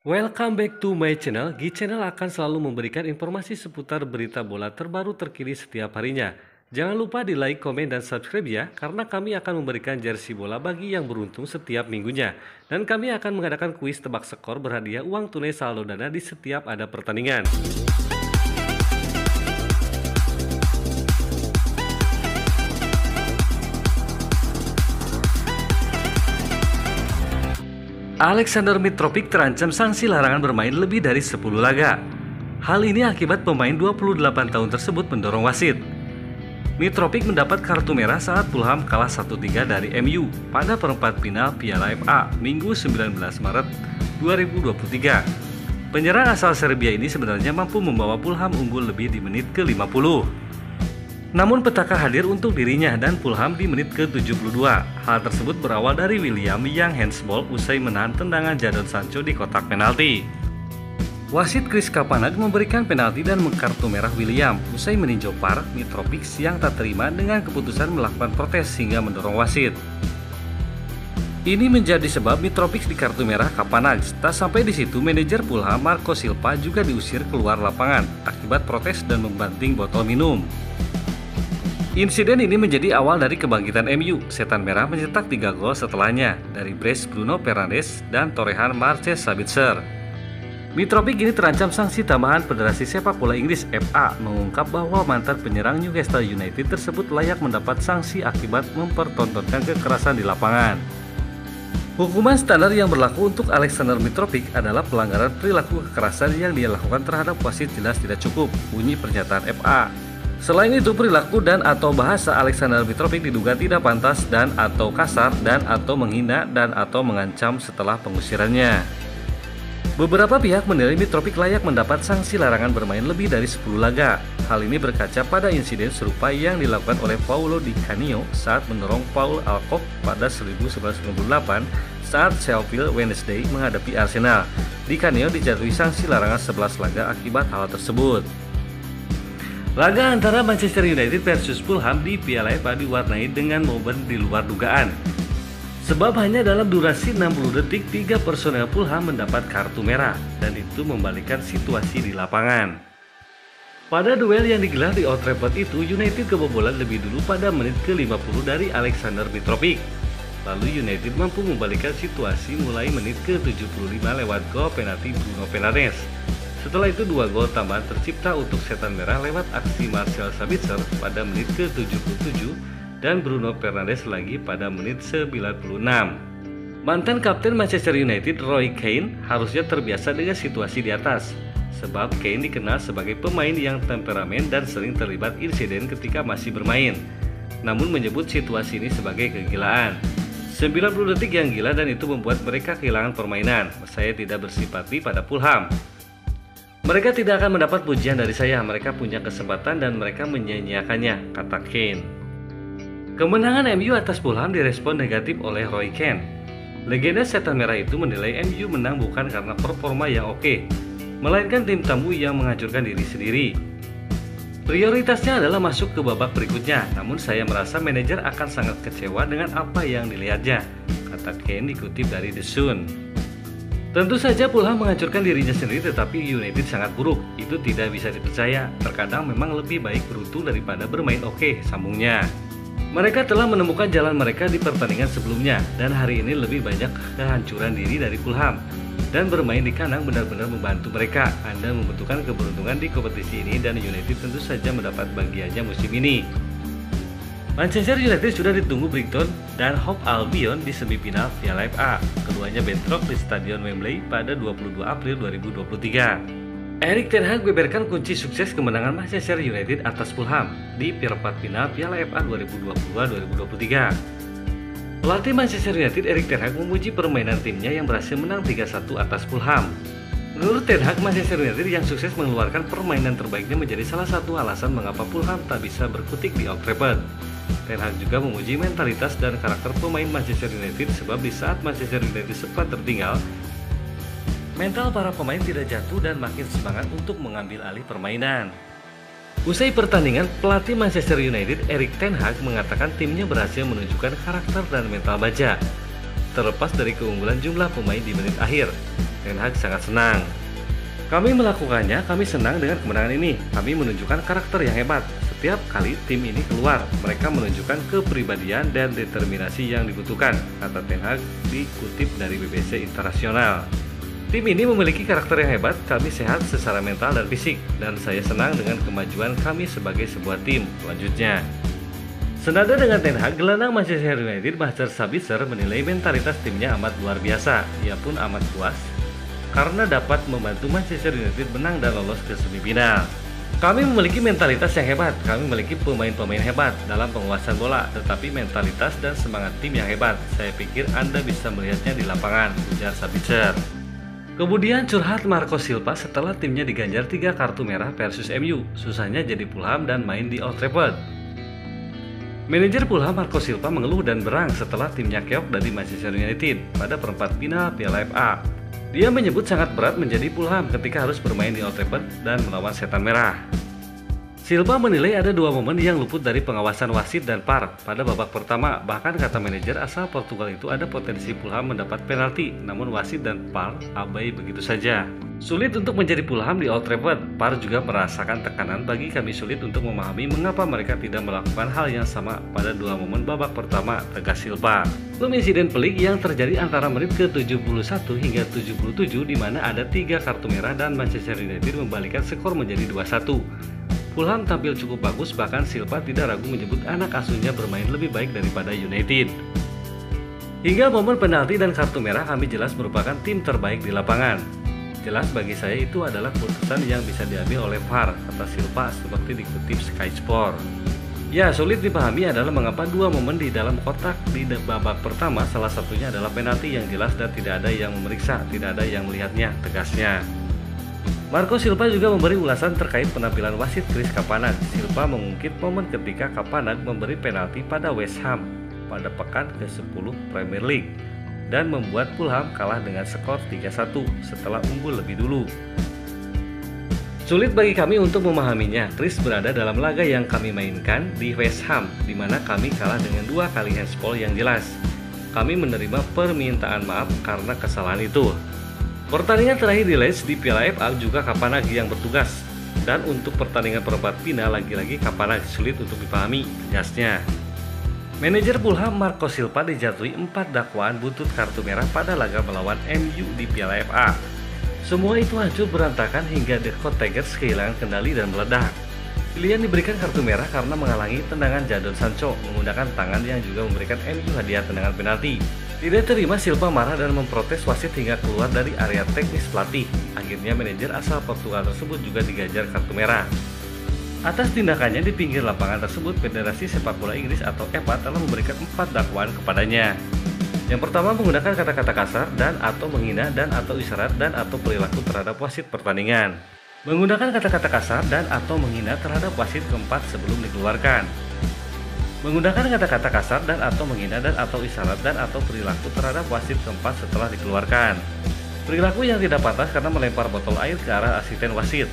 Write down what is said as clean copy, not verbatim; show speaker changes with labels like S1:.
S1: Welcome back to my channel. Channel akan selalu memberikan informasi seputar berita bola terbaru terkini setiap harinya. Jangan lupa di like, komen, dan subscribe ya, karena kami akan memberikan jersey bola bagi yang beruntung setiap minggunya. Dan kami akan mengadakan kuis tebak skor berhadiah uang tunai saldo dana di setiap ada pertandingan. Alexander Mitrovic terancam sanksi larangan bermain lebih dari 10 laga. Hal ini akibat pemain 28 tahun tersebut mendorong wasit. Mitrovic mendapat kartu merah saat Fulham kalah 1-3 dari MU pada perempat final Piala FA Minggu 19 Maret 2023. Penyerang asal Serbia ini sebenarnya mampu membawa Fulham unggul lebih di menit ke-50. Namun petaka hadir untuk dirinya dan Fulham di menit ke-72. Hal tersebut berawal dari William yang handsball usai menahan tendangan Jadon Sancho di kotak penalti. Wasit Chris Kapanagh memberikan penalti dan kartu merah William usai meninjau VAR Mitrovic yang tak terima dengan keputusan melakukan protes hingga mendorong wasit. Ini menjadi sebab Mitrovic di kartu merah Kapanagh. Tak sampai di situ, manajer Fulham Marco Silva juga diusir keluar lapangan akibat protes dan membanting botol minum. Insiden ini menjadi awal dari kebangkitan MU. Setan Merah mencetak 3 gol setelahnya dari brace Bruno Fernandes dan torehan Marcel Sabitzer. Mitrovic ini terancam sanksi tambahan. Federasi Sepak Bola Inggris FA mengungkap bahwa mantan penyerang Newcastle United tersebut layak mendapat sanksi akibat mempertontonkan kekerasan di lapangan. Hukuman standar yang berlaku untuk Alexander Mitrovic adalah pelanggaran perilaku kekerasan yang dia lakukan terhadap wasit jelas tidak cukup, bunyi pernyataan FA. Selain itu, perilaku dan atau bahasa Alexander Mitrovic diduga tidak pantas dan atau kasar dan atau menghina dan atau mengancam setelah pengusirannya. Beberapa pihak menilai Mitrovic layak mendapat sanksi larangan bermain lebih dari 10 laga. Hal ini berkaca pada insiden serupa yang dilakukan oleh Paulo Di Canio saat mendorong Paul Alcock pada 1998 saat Sheffield Wednesday menghadapi Arsenal. Di Canio dijatuhi sanksi larangan 11 laga akibat hal tersebut. Laga antara Manchester United versus Fulham di Piala FA diwarnai dengan momen di luar dugaan. Sebab hanya dalam durasi 60 detik 3 personel Fulham mendapat kartu merah dan itu membalikkan situasi di lapangan. Pada duel yang digelar di Old Trafford itu, United kebobolan lebih dulu pada menit ke-50 dari Alexander Mitrovic. Lalu United mampu membalikkan situasi mulai menit ke-75 lewat gol penalti Bruno Fernandes. Setelah itu 2 gol tambahan tercipta untuk Setan Merah lewat aksi Marcel Sabitzer pada menit ke-77 dan Bruno Fernandes lagi pada menit 96. Mantan kapten Manchester United Roy Keane harusnya terbiasa dengan situasi di atas, sebab Keane dikenal sebagai pemain yang temperamen dan sering terlibat insiden ketika masih bermain. Namun menyebut situasi ini sebagai kegilaan. 90 detik yang gila dan itu membuat mereka kehilangan permainan. Saya tidak bersipati pada Fulham. Mereka tidak akan mendapat pujian dari saya, mereka punya kesempatan dan mereka menyia-nyiakannya, kata Keane. Kemenangan MU atas Fulham direspon negatif oleh Roy Keane. Legenda Setan Merah itu menilai MU menang bukan karena performa yang oke, melainkan tim tamu yang menghancurkan diri sendiri. Prioritasnya adalah masuk ke babak berikutnya, namun saya merasa manajer akan sangat kecewa dengan apa yang dilihatnya, kata Keane dikutip dari The Sun. Tentu saja Fulham menghancurkan dirinya sendiri, tetapi United sangat buruk. Itu tidak bisa dipercaya. Terkadang memang lebih baik beruntung daripada bermain oke, sambungnya. Mereka telah menemukan jalan mereka di pertandingan sebelumnya, dan hari ini lebih banyak kehancuran diri dari Fulham. Dan bermain di kandang benar-benar membantu mereka. Anda membutuhkan keberuntungan di kompetisi ini dan United tentu saja mendapat bagiannya musim ini. Manchester United sudah ditunggu Brighton dan Hove Albion di semifinal Piala FA. Keduanya bentrok di Stadion Wembley pada 22 April 2023. Erik ten Hag beberkan kunci sukses kemenangan Manchester United atas Fulham di perempat final Piala FA 2022-2023. Pelatih Manchester United Erik ten Hag memuji permainan timnya yang berhasil menang 3-1 atas Fulham. Menurut ten Hag, Manchester United yang sukses mengeluarkan permainan terbaiknya menjadi salah satu alasan mengapa Fulham tak bisa berkutik di Old Trafford. Ten Hag juga memuji mentalitas dan karakter pemain Manchester United sebab di saat Manchester United sempat tertinggal, mental para pemain tidak jatuh dan makin semangat untuk mengambil alih permainan. Usai pertandingan, pelatih Manchester United Erik ten Hag mengatakan timnya berhasil menunjukkan karakter dan mental baja. terlepas dari keunggulan jumlah pemain di menit akhir. Ten Hag sangat senang. Kami melakukannya, kami senang dengan kemenangan ini. Kami menunjukkan karakter yang hebat. Setiap kali tim ini keluar, mereka menunjukkan kepribadian dan determinasi yang dibutuhkan, kata Ten Hag dikutip dari BBC Internasional. Tim ini memiliki karakter yang hebat, kami sehat secara mental dan fisik, dan saya senang dengan kemajuan kami sebagai sebuah tim, lanjutnya. Senada dengan Ten Hag, gelandang Manchester United Marcel Sabitzer menilai mentalitas timnya amat luar biasa. Ia pun amat puas karena dapat membantu Manchester United menang dan lolos ke semifinal. Kami memiliki mentalitas yang hebat, kami memiliki pemain-pemain hebat dalam penguasaan bola, tetapi mentalitas dan semangat tim yang hebat. Saya pikir Anda bisa melihatnya di lapangan, ujar Sabitzer. Kemudian curhat Marco Silva setelah timnya diganjar 3 kartu merah versus MU. Susahnya jadi Fulham dan main di Old Trafford. Manajer Fulham Marco Silva mengeluh dan berang setelah timnya keok dari Manchester United pada perempat final Piala FA. Dia menyebut sangat berat menjadi Fulham ketika harus bermain di Old Trafford dan melawan setan merah. Silva menilai ada 2 momen yang luput dari pengawasan wasit dan VAR pada babak pertama. Bahkan kata manajer asal Portugal itu ada potensi Fulham mendapat penalti, namun wasit dan VAR abai begitu saja. Sulit untuk menjadi Fulham di Old Trafford. VAR juga merasakan tekanan. Bagi kami sulit untuk memahami mengapa mereka tidak melakukan hal yang sama pada 2 momen babak pertama, tegas Silva. Belum insiden pelik yang terjadi antara menit ke-71 hingga 77 di mana ada 3 kartu merah dan Manchester United membalikkan skor menjadi 2-1. Fulham tampil cukup bagus, bahkan Silva tidak ragu menyebut anak asuhnya bermain lebih baik daripada United. Hingga momen penalti dan kartu merah kami jelas merupakan tim terbaik di lapangan. Jelas bagi saya itu adalah keputusan yang bisa diambil oleh VAR, kata Silva seperti dikutip Sky Sport. Ya, sulit dipahami adalah mengapa 2 momen di dalam kotak di babak pertama, salah satunya adalah penalti yang jelas dan tidak ada yang memeriksa, tidak ada yang melihatnya, tegasnya. Marco Silva juga memberi ulasan terkait penampilan wasit Chris Kapanagh. Silva mengungkit momen ketika Kapanagh memberi penalti pada West Ham pada pekan ke-10 Premier League dan membuat Fulham kalah dengan skor 3-1 setelah unggul lebih dulu. Sulit bagi kami untuk memahaminya. Chris berada dalam laga yang kami mainkan di West Ham, di mana kami kalah dengan 2 kali handsball yang jelas. Kami menerima permintaan maaf karena kesalahan itu. Pertandingan terakhir di Leeds di Piala FA juga Kapanagh yang bertugas. Dan untuk pertandingan perempat final lagi-lagi Kapanagh sulit untuk dipahami, tegasnya. Manajer Fulham Marco Silva dijatuhi 4 dakwaan buntut kartu merah pada laga melawan MU di Piala FA. Semua itu hancur berantakan hingga The Cottagers kehilangan kendali dan meledak. Pilihan diberikan kartu merah karena menghalangi tendangan Jadon Sancho menggunakan tangan yang juga memberikan MU hadiah tendangan penalti. Tidak terima, Silva marah dan memprotes wasit hingga keluar dari area teknis pelatih. Akhirnya manajer asal Portugal tersebut juga digajar kartu merah. Atas tindakannya di pinggir lapangan tersebut, Federasi Sepak Bola Inggris atau FA telah memberikan 4 dakwaan kepadanya. Yang pertama, menggunakan kata-kata kasar dan atau menghina dan atau isyarat dan atau perilaku terhadap wasit pertandingan. Menggunakan kata-kata kasar dan atau menghina terhadap wasit keempat sebelum dikeluarkan. Menggunakan kata-kata kasar dan atau menghina dan atau isyarat dan atau perilaku terhadap wasit keempat setelah dikeluarkan. Perilaku yang tidak pantas karena melempar botol air ke arah asisten wasit.